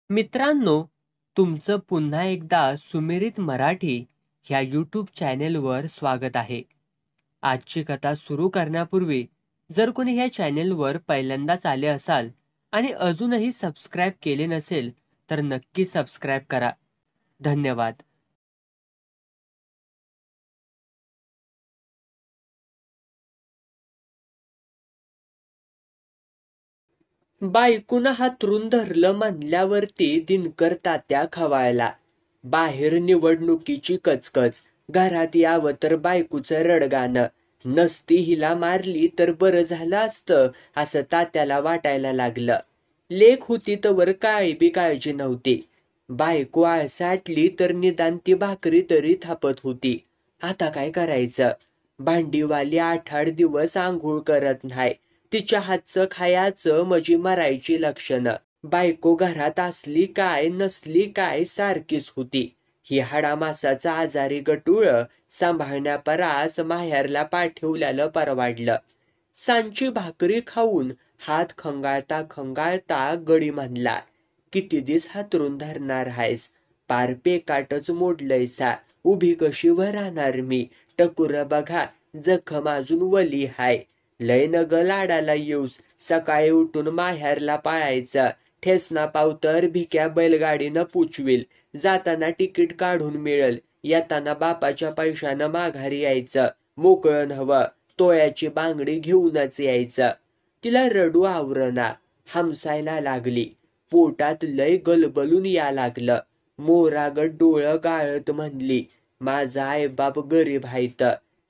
मित्रांनो, तुमचं पुन्हा एकदा सुमिरित मराठी ह्या यूट्यूब चॅनेलवर स्वागत आहे. आजची कथा सुरू करण्यापूर्वी जर कोणी ह्या चॅनेलवर पहिल्यांदाच आले असाल आणि अजूनही सबस्क्राईब केले नसेल तर नक्की सबस्क्राईब करा. धन्यवाद. बायकून हातरून धरलं म्हणल्यावरती दिनकर तात्या खवायला. बाहेर निवडणुकीची कचकच, घरात यावं तर बायकूचं रडगाणं. नसती हिला मारली तर बरं झालं असतं असं तात्याला वाटायला लागलं. लेक होती तवर काय बी काळजी नव्हती. बायको आळसाटली तर निदान ती भाकरी तरी थापत होती. आता काय करायचं? भांडीवाली 8-8 दिवस आंघोळ करत नाही. तिच्या हातचं खायचं मजी मरायची लक्षणं. बायको घरात असली काय नसली काय सारखीच होती. ही हाडामासाचं आजारी गटूळ सांभाळण्यापरास माहेरला पाठवल्याला परवाडलं. सांची भाकरी खाऊन हात खंगाळता खंगाळता गडी म्हणला, किती दिस हातरून धरणार आहेस? पार पेकाटच मोडलंयसा. उभी कशी वर राहणार मी? टकुर बघा, जखम अजून वली हाय. लय नग लाडाला येऊस. सकाळी उठून माहेरला पाळायचं. ठेसना पावतर भिक्या बैलगाडीनं पुचविल. जाताना तिकीट काढून मिळेल. येताना बापाच्या पैशानं माघारी यायचं. मोकळं नव्हं, तोळ्याची बांगडी घेऊनच यायचं. तिला रडू आवरना, हमसायला लागली. पोटात लय गलबलून या लागलं. मोरागत डोळं गाळत म्हणली, माझा आईबाप गरीब हायत.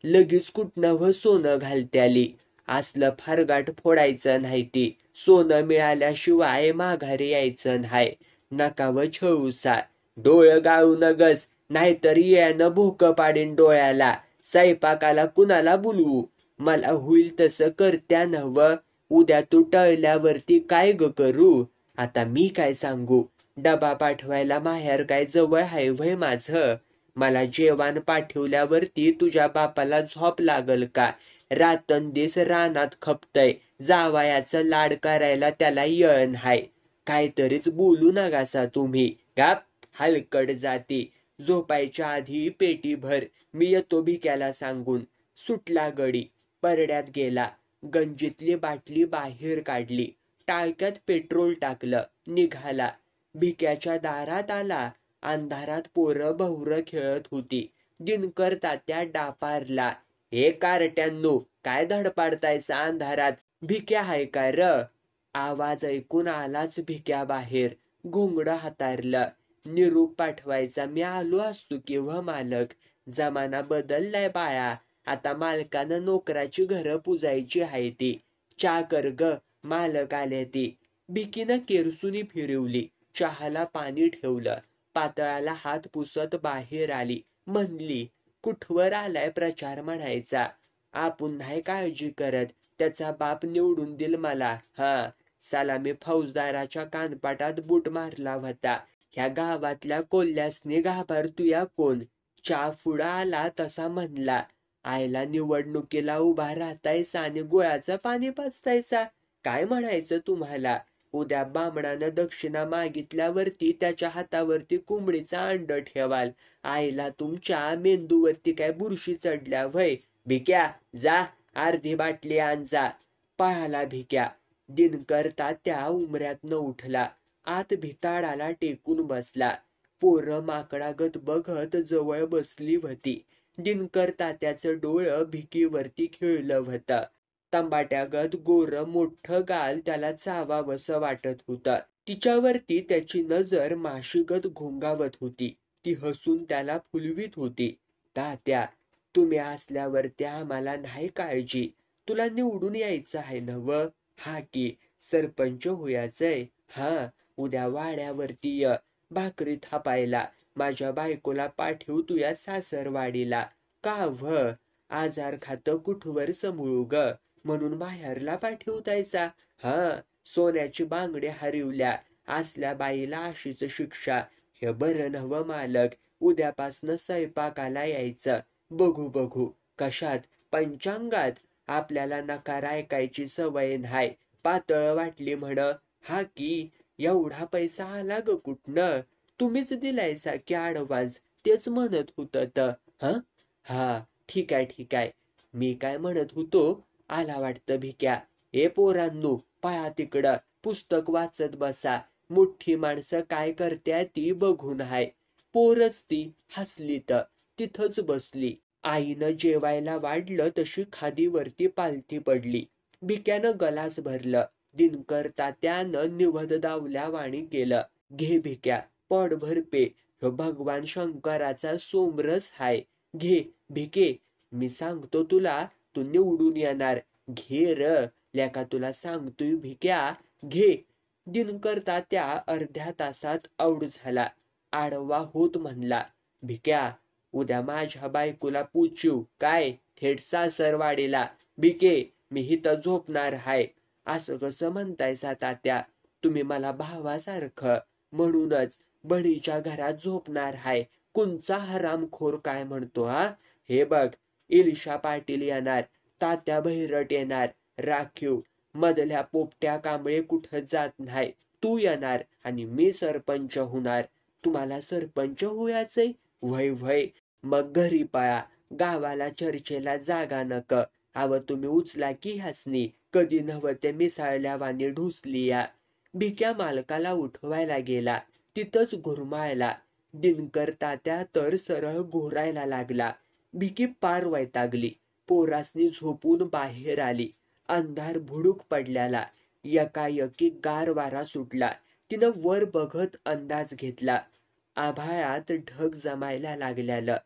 लगीच कुठनं सोनं घालत्याली. असलं फारगाट फोडायचं नाही ती. सोनं मिळाल्याशिवाय माघारी यायचं नाही. नकाव छळूसा. डोळं गाळू नगस, नाहीतर येणं भोकं पाडीन डोळ्याला. स्वयंपाकाला कुणाला बोलवू? मला होईल तसं करत्या नव्ह. उद्या तू टळल्यावरती काय ग करू? आता मी काय सांगू? डबा पाठवायला माहेर काय जवळ हाय व्हय माझं? मला जेवण पाठवल्यावरती तुझ्या बापाला झोप लागल का? रातंदिस रानात खपतय. जावयाचं लाड करायला त्याला येळ हाय. काहीतरीच बोलू नकासा तुम्ही. गाप, हलकट जाती. झोपायच्या आधी पेटी भर. मी येतो भिक्याला सांगून. सुटला गडी. परड्यात गेला. गंजीतली बाटली बाहेर काढली. टाळक्यात पेट्रोल टाकलं. निघाला. भिक्याच्या दारात आला. अंधारात पोरं भवरं खेळत होती. दिनकर तात्या डापारला, हे कारट्यांनो, काय धडपाडतायसा अंधारात? भिक्या हाय काय र? आवाज ऐकून आलाच भिक्या बाहेर. घोंगडं हातारलं. निरूप पाठवायचा मी आलो असतो की व मालक. जमाना बदललाय बाळा. आता मालकानं नोकराची घरं पुजायची हाय ती. चा कर ग, मालक आले ती. भिकीनं केरसुनी फिरवली. चहाला पाणी ठेवलं. पातळाला हात पुसत बाहेर आली. म्हणली, कुठवर आलाय प्रचार म्हणायचा? आपण नाही काळजी करत. त्याचा बाप निवडून दिल मला. हा, साला मी फौजदाराच्या कानपाटात बूट मारला होता. ह्या गावातल्या कोल्ह्यासनी घाबरतुया कोण? चा फुडा आला तसा म्हणला, आयला निवडणुकीला उभा राहतायसा आणि गुळाचं पाणी पाजतायसा? काय म्हणायचं तुम्हाला? उद्या बामणानं दक्षिणा मागितल्यावरती त्याच्या हातावरती कोंबडीचा अंड ठेवाल. आईला तुमच्या मेंदूवरती काय बुरशी चढल्या व्हय? भिक्या, जा, अर्धी बाटली आण जा. पळाला भिक्या. दिनकर तात्या उमऱ्यातनं उठला. आत भिताडाला टेकून बसला. पोरं माकडागत बघत जवळ बसली होती. दिनकर तात्याचं डोळं भिकीवरती खेळलं होतं. तंबाट्यागत गोर मोठं गाल त्याला चावावसं वाटत होतं. तिच्यावरती त्याची नजर माशीगत घोंगावत होती. ती हसून त्याला फुलवीत होती. तात्या, तुम्ही असल्यावरती आम्हाला नाही काळजी. तुला निवडून यायचं आहे नव? हा की, सरपंच होयाचंय. हा, उद्या वाड्यावरती य. भाकरी थापायला. माझ्या बायकोला पाठवू तुया सासरवाडीला. का व्ह? आजार खातं कुठवर समळू ग, म्हणून माहेरला पाठवतायसा? हा, सोन्याची बांगडी हरवल्या. असल्या बाईला अशीच शिक्षा. हे बरं नव मालक. उद्यापासनं स्वयंपाकाला यायचं. बघू बघू. कशात? पंचांगात? आपल्याला नकार ऐकायची सवय नाही. पातळ वाटली म्हण. हा की, एवढा पैसा आला ग कुठनं? तुम्हीच दिलायसा की ऍडव्हान्स? तेच म्हणत होत. हं? हा, ठीक आहे ठीक आहे. मी काय म्हणत होतो, आला वाटतं भिक्या. ए पोरांनो, पळा तिकडं, पुस्तक वाचत बसा. मोठी माणसं काय करत्या ती बघून हाय. पोरच ती हसलीत. तिथंच बसली. आईनं जेवायला वाढलं तशी खादीवरती पालथी पडली. भिक्यानं गलास भरलं. दिनकर तात्यानं निवद दावल्यावाणी केलं. घे भिक्या, पोटभर पे. ह्यो भगवान शंकराचा सोमरस हाय. घे भिके, मी सांगतो तुला, तू निवडून येणार. घे र, लेका तुला सांगतोय भिक्या, घे. दिनकर तात्या अर्ध्या तासात आऊट झाला. आडवा होत म्हणला, भिक्या, उद्या माझ्या बायकोला पूछू काय थेट सासरवाडीला. भिके, मी इथं झोपणार हाय. असं कसं म्हणतायसा तात्या? तुम्ही मला भावासारखं, म्हणूनच बडीच्या घरात झोपणार हाय. कोणचा हरामखोर काय म्हणतो हा? हे बघ, इलिशा पाटील येणार, तात्या भैरट येणार, राखीव मधल्या पोपट्या कांबळे कुठं जात नाही. तू येणार आणि मी सरपंच होणार. तुम्हाला सरपंच होयाचंय? व्हय व्हय, मग घरी पळा. गावाला चर्चेला जागा नक. अव तुम्ही उचला की ह्यासनी, कधी नव्हते मिसाळल्यावानी ढुसली या. भिक्या मालकाला उठवायला गेला, तिथंच घुरमाळला. दिनकर तात्या तर सरळ घोरायला लागला. भिकी पार वैतागली. पोरासनी झोपून बाहेर आली. अंधार भुडूक पडल्याला. यकायकी गार वारा सुटला. तिनं वर बघत अंदाज घेतला. आभाळात ढग जमायला लागल्यालं.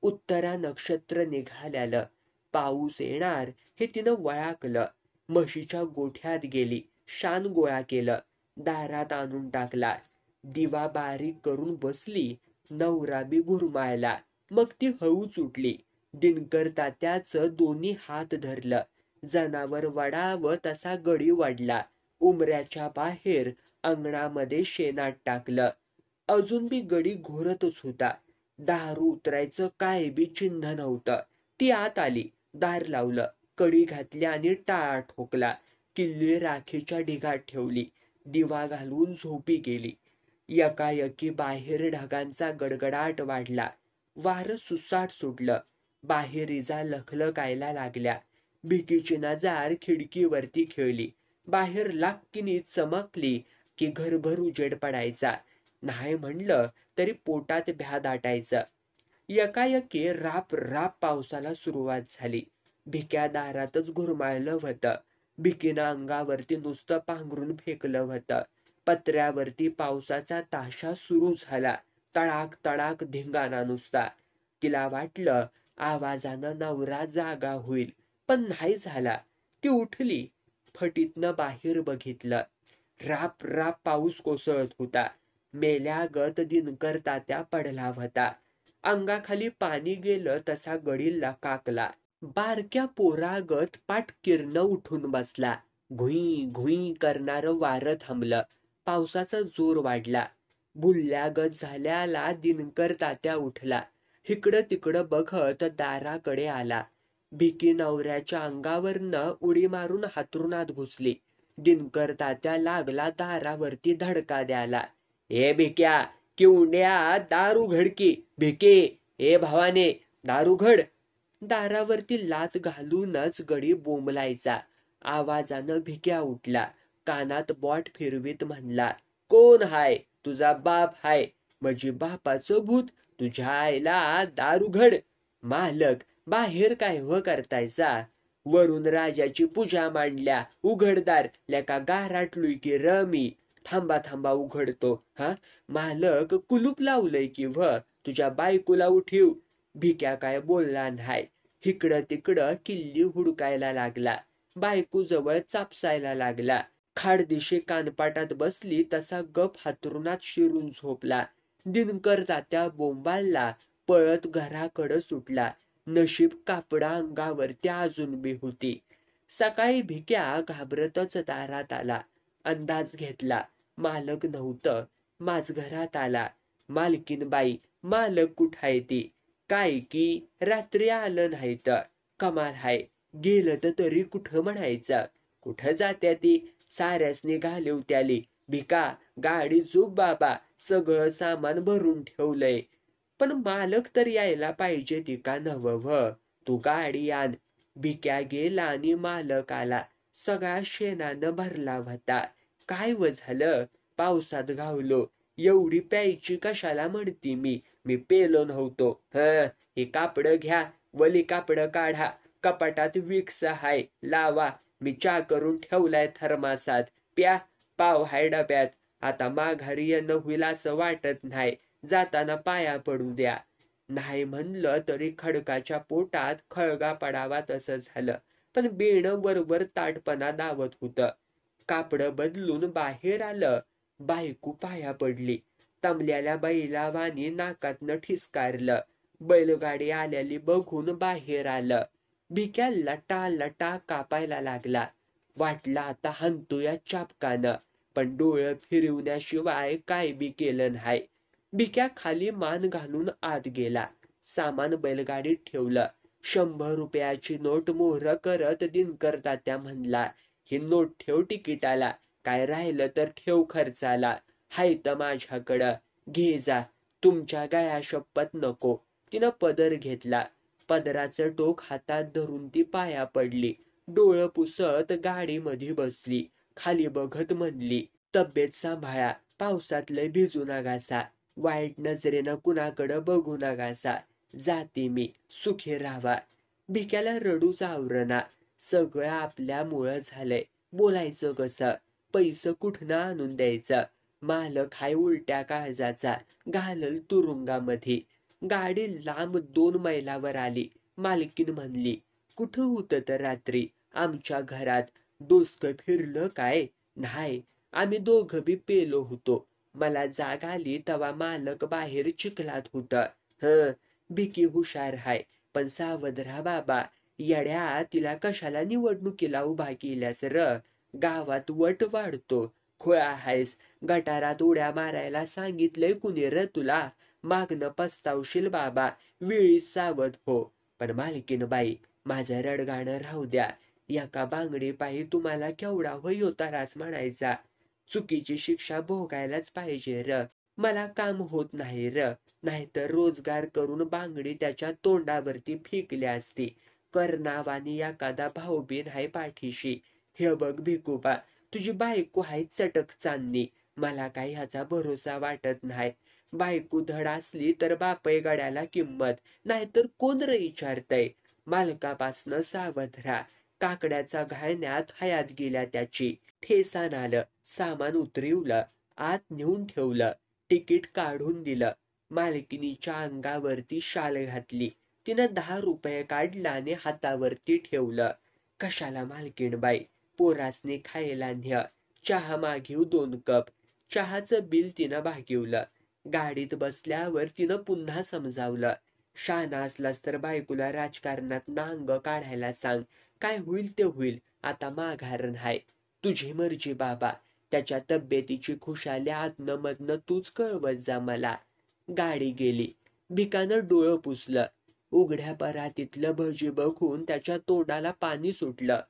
उत्तरा नक्षत्र निघाल्यालं. पाऊस येणार हे तिनं वळाकलं. म्हशीच्या गोठ्यात गेली. शान गोळा केलं. दारात आणून टाकला. दिवा बारीक करून बसली. नवरा बी घुरमाळला. मग ती हळूच उठली. दिनकर तात्याचं दोन्ही हात धरलं. जनावर वडावं तसा गडी वाढला. उमऱ्याच्या बाहेर अंगणामध्ये शेणात टाकलं. अजून बी गडी घोरतच होता. दारू उतरायचं काय बी चिन्ह नव्हतं. ती आत आली. दार लावलं. कडी घातली आणि टाळा ठोकला. किल्ली राखीच्या ढिगात ठेवली. दिवा घालून झोपी गेली. यकायकी बाहेर ढगांचा गडगडाट वाढला. वारं सुसाट सुटलं. बाहेर इजा लखलकायला लागल्या. भिकीची नजार खिडकीवरती खेळली. बाहेर लाक्कीनी चमकली की घरभर उजेड पडायचा. नाही म्हणलं तरी पोटात भ्या दाटायचं. यकायकी राप राप पावसाला सुरुवात झाली. भिक्या दारातच घुरमाळलं होतं. भिकीनं अंगावरती नुसतं पांघरून फेकलं होतं. पत्र्यावरती पावसाचा ताशा सुरू झाला. तडाक तडाक धिंगाणा नुसता. तिला वाटलं आवाजानं नवरा जागा होईल, पण नाही झाला. ती उठली. फटीतनं बाहेर बघितलं. राप राप पाऊस कोसळत होता. मेल्यागत दिनकर तात्या पडला होता. अंगाखाली पाणी गेलं तसा गडीला काकला. बारक्या पोरागत पाटकिरण उठून बसला. घुई घुई करणारं वारं थांबलं. पावसाचा जोर वाढला. बुलल्यागत झाल्याला दिनकर तात्या उठला. इकडं तिकडं बघत दाराकडे आला. भिकी नवऱ्याच्या अंगावरनं उडी मारून हातरुणात घुसली. दिनकर तात्या लागला दारावरती धडका द्याला. ए भिक्या, किवड्या, दार उघड की. भिके, ए भावाने, दार उघड. दारावरती लात घालूनच गडी बोंबलायचा. आवाजानं भिक्या उठला. कानात बॉट फिरवीत म्हणला, कोण हाय? तुझा बाप हाय. म्हणजे बापाचं भूत. तुझ्या आईला दार उघड. मालक, बाहेर काय हो करतायचा? वरून राजाची पूजा मांडल्या. उघडदार, लेका गाराटलोय की र मी. थांबा थांबा उघडतो. हा मालक, कुलूप लावलंय की व? तुझ्या बायकोला उठीव. भिक्या काय बोलला नाही. इकडं तिकडं किल्ली हुडकायला लागला. बायको जवळ चापसायला लागला. खाडदिशी कानपाटात बसली तसा गप हातरुणात शिरून झोपला. दिनकर तात्या बोंबालला. पळत घराकडं सुटला. नशीब कापडा अंगावरती अजून बी होती. सकाळी भिक्या घाबरतच दारात आला. अंदाज घेतला. मालक नव्हतं. माझघरात आला. मालकीनबाई, मालक कुठाय ती? काय की रात्री आलं नाही तर. कमाल हाय. गेलं तर तरी कुठं म्हणायचं? कुठं जात्या ती? साऱ्यासनी घालव त्याली. भिका गाडी चूप बाबा, सगळं सामान भरून ठेवलंय. पण मालक तर यायला पाहिजे ती का नव्ह. तू गाडी आण. भिक्या गेला आणि मालक आला. सगळा शेणानं भरला होता. काय व झालं? पावसात घावलो. एवढी प्यायची कशाला म्हणती मी पेलो नव्हतो. हे कापड घ्या, वली कापड काढा. कपाटात विक्स हाय, लावा. मी चहा करून ठेवलाय थर्मासात. प्या. पाव हाय डब्यात. आता माघारी येणं होईल असं वाटत नाही. जाताना पाया पडू द्या. नाही म्हणलं तरी खडकाच्या पोटात खळगा पडावा तसं झालं. पण बेणं वरवर ताटपणा दावत होतं. कापड बदलून बाहेर आलं. बायको पाया पडली. तमल्याल्या बैलावानी नाकातनं ठिसकारलं. बैलगाडी आलेली बघून बाहेर आलं. भिक्या लटा लटा कापायला लागला. वाटलं आता हंतूया चापकानं. पण डोळं फिरवण्याशिवाय काय बी केलं नाही. भिक्या खाली मान घालून आत गेला. सामान बैलगाडीत ठेवलं. 100 रुपयाची नोट मोहर करत दिनकर तात्या म्हणला, ही नोट ठेव तिकिटाला. काय राहिलं तर ठेव खर्चाला. हाय तर माझ्याकडं. घे जा. तुमच्या गळ्या शपथ नको. तिनं पदर घेतला. पदराचं टोक हातात धरून ती पाया पडली. डोळं पुसत गाडीमध्ये बसली. खाली बघत म्हणली, तब्येत सांभाळा. पावसात लय भिजू नगासा. वाईट नजरेनं कुणाकडं बघू नगासा. जाते मी. सुखी राहावा. भिक्याला रडूच आवरणा. सगळं आपल्यामुळं झालंय. बोलायचं कसं? पैसं कुठनं आणून द्यायचं? मालक हाय उलट्या काळजाचा. घालल तुरुंगामध्ये. गाडी लांब 2 मैलावर आली. मालकीन म्हणली, कुठं होतं तर रात्री? आमच्या घरात. डोसकं फिरलं काय? नाही. आम्ही दोघं बी पेलो होतो. मला जाग आली तवा मालक बाहेर चिखलात होतं. भिकी हुशार हाय. पण सावध राहा बाबा. येड्या, तिला कशाला निवडणुकीला उभा केल्यास र? गावात वट वाढतो. खोळा हायस. गटारात उड्या मारायला सांगितलंय कुणी र तुला? मागणं पस्तावशील बाबा. वेळी सावध हो. पण मालकीन बाई, माझं रडगाणं राहू द्या. एका बांगडी पायी तुम्हाला केवढा होय त्रास म्हणायचा. चुकीची शिक्षा भोगायलाच पाहिजे र. मला काम होत नाही र. नाहीतर रोजगार करून बांगडी त्याच्या तोंडावरती फेकली असती. कर्णावानी एखादा भाऊबीन हाय पाठीशी. हे बघ भिकोबा, तुझी बायको हाय चटक चांदणी. मला काही ह्याचा भरोसा वाटत नाही. बायको धड असली तर बापय गड्याला किंमत. नाहीतर कोण र विचारतय? मालकापासनं सावध राहा. काकड्याचा घालण्यात हयात गेल्या त्याची. ठेसान आलं. सामान उतरवलं. आत नेऊन ठेवलं. तिकीट काढून दिलं. मालकिनीच्या अंगावरती शाल घातली. तिनं 10 रुपये काढला आणि हातावरती ठेवलं. कशाला मालकीणबाई? पोरासने खायला न्या. चहा मागीव 2 कप. चहाचं बिल तिनं भागिवलं. गाडीत बसल्यावर तिनं पुन्हा समजावलं, शाना असलास तर बायकोला राजकारणात नांग काढायला सांग. काय होईल ते होईल. आता माघारण हाय. तुझी मर्जी बाबा. त्याच्या तब्येतीची खुशाली आतनं मधनं तूच कळवत जा मला. गाडी गेली. भिकानं डोळं पुसलं. उघड्या परातीतलं भजी बघून त्याच्या तोंडाला पाणी सुटलं.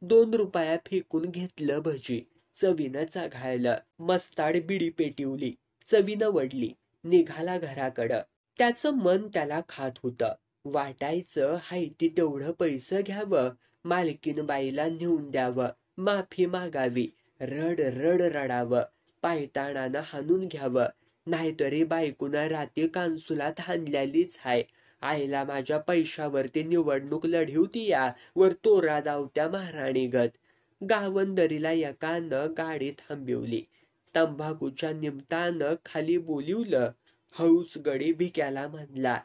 2 रुपया फेकून घेतलं भजी. चवीनं चघाळलं. मस्ताड बिडी पेटिवली. चवीनं वडली. निघाला घराकडं. त्याचं मन त्याला खात होतं. वाटायचं हायती तेवढं पैसं घ्यावं. मालकीन बाईला नेऊन द्यावं. माफी मागावी. रड रड रडावं. पायताणानं हाणून घ्यावं. नाहीतरी बायकोनं रात्री कांसुलात हाणल्यालीच हाय. आईला माझ्या पैशावरती निवडणूक लढवती या वर तोरा धावत्या महाराणीगत. गावंदरीला एकानं गाडी थांबवली. तंबाखूच्या निमतानं खाली बोलिवलं. हळूच गडी भिक्याला म्हणला,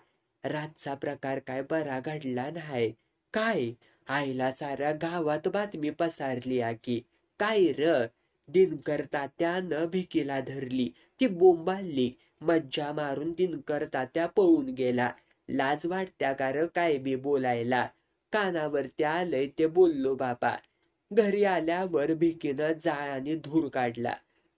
रातचा प्रकार काय बरा घडला नाही. काय? आईला साऱ्या गावात बातमी पसारली की. काय र? दिनकर तात्यानं भिकीला धरली. ती बोंबाळली. मज्जा मारून दिनकर तात्या पळून गेला. लाज वाटत्या का र काय बी बोलायला? कानावरती आलंय ते बोललो बाबा. घरी आल्यावर भिकीनं जाळ आणि धूर काढला.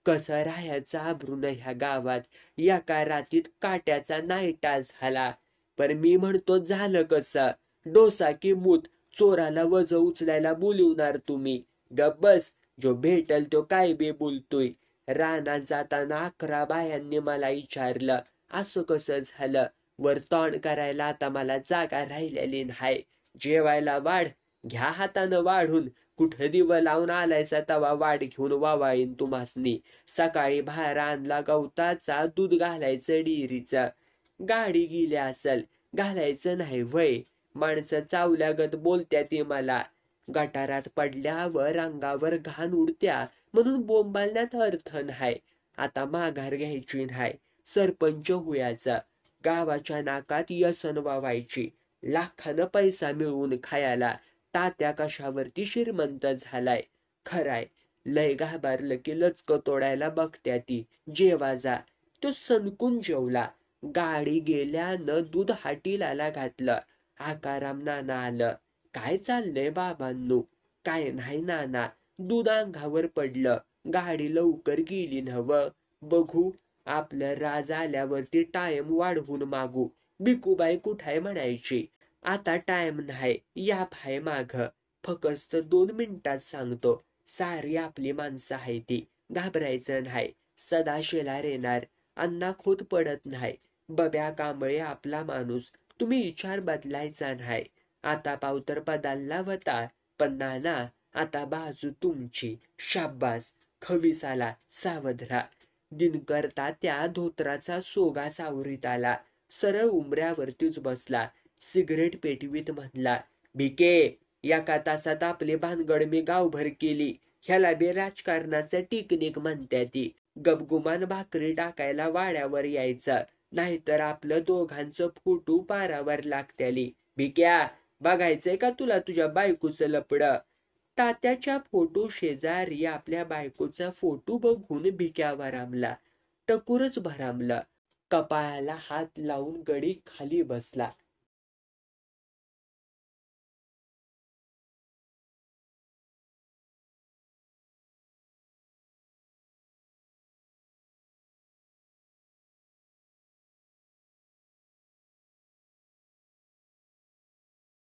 कसं राहायचं आबरून ह्या गावात. एका रातीत काट्याचा नायटा झाला. पण मी म्हणतो झालं कसं? डोसा की मूत? चोराला वज उचलायला बोलवणार तुम्ही? गप बस. जो भेटल तो काय बी बोलतोय. रानात जाताना 11 बायांनी मला विचारलं, असं कसं झालं? वर तोंड करायला आता मला जागा राहिलेली नाही. जेवायला वाढ, घ्या हातानं वाढून. कुठं दिवं लावून आलायसा तवा वाढ घेऊन वावाळीन तुम्हासनी. सकाळी बाहेर आणला गवताचा, दूध घालायचं डेअरीचं. गाडी गेली असल, घालायचं नाही व्हय. माणसं चावल्यागत बोलत्या ती मला. गटारात पडल्यावर अंगावर घाण उडत्या म्हणून बोंबालण्यात अर्थ नाही. आता माघार घ्यायची नाही. सरपंच हुयाचा. गावाच्या नाकात यसन वावायची. लाखानं पैसा मिळवून खायला. तात्या कशावरती श्रीमंत झालाय. खराय, लय घाबरलं की लचक तोडायला बघत्या ती. जेवा जा. तो सणकून जेवला. गाडी गेल्यानं दूध हाटीलाला घातलं. आकाराम नाना आलं. काय चाललंय बाबांनो? काय नाही नाना. दूध अंगावर पडलं. गाडी लवकर गेली नव्ह. बघू, आपलं राज आल्यावरती टाइम वाढवून मागू. बिकूबाई कुठाय म्हणायची. आता टाइम नाही, या भाय माग. फकस्त 2 मिनिटात सांगतो. सारी आपली माणसं आहे ती, घाबरायचं नाही. सदा शेला येणार. अण्णा खोत पडत नाही. बब्या कांबळे आपला माणूस. तुम्ही विचार बदलायचा नाही. आता पावतर बदलला होता, पण नाना आता बाजू तुमची. शाब्बास. खविसाला सावध राहा. दिनकर तात्या धोत्राचा सोगा सावरीत आला. सरळ उंबऱ्यावरतीच बसला. सिगरेट पेटवीत म्हणला, भिके, एका तासात आपली भानगड मी गावभर केली. ह्याला बी राजकारणाचं टेक्निक म्हणत्या ती. गपगुमान भाकरी टाकायला वाड्यावर यायचं, नाहीतर आपलं दोघांचं फोटो पारावर लागत्याली. भिक्या, बघायचंय का तुला तुझ्या बायकोचं लपड? तात्याच्या फोटो शेजारी आपल्या बायकोचा फोटो बघून भिक्या भरामला. टकुरच भरामलं. कपाळाला हात लावून गडी खाली बसला.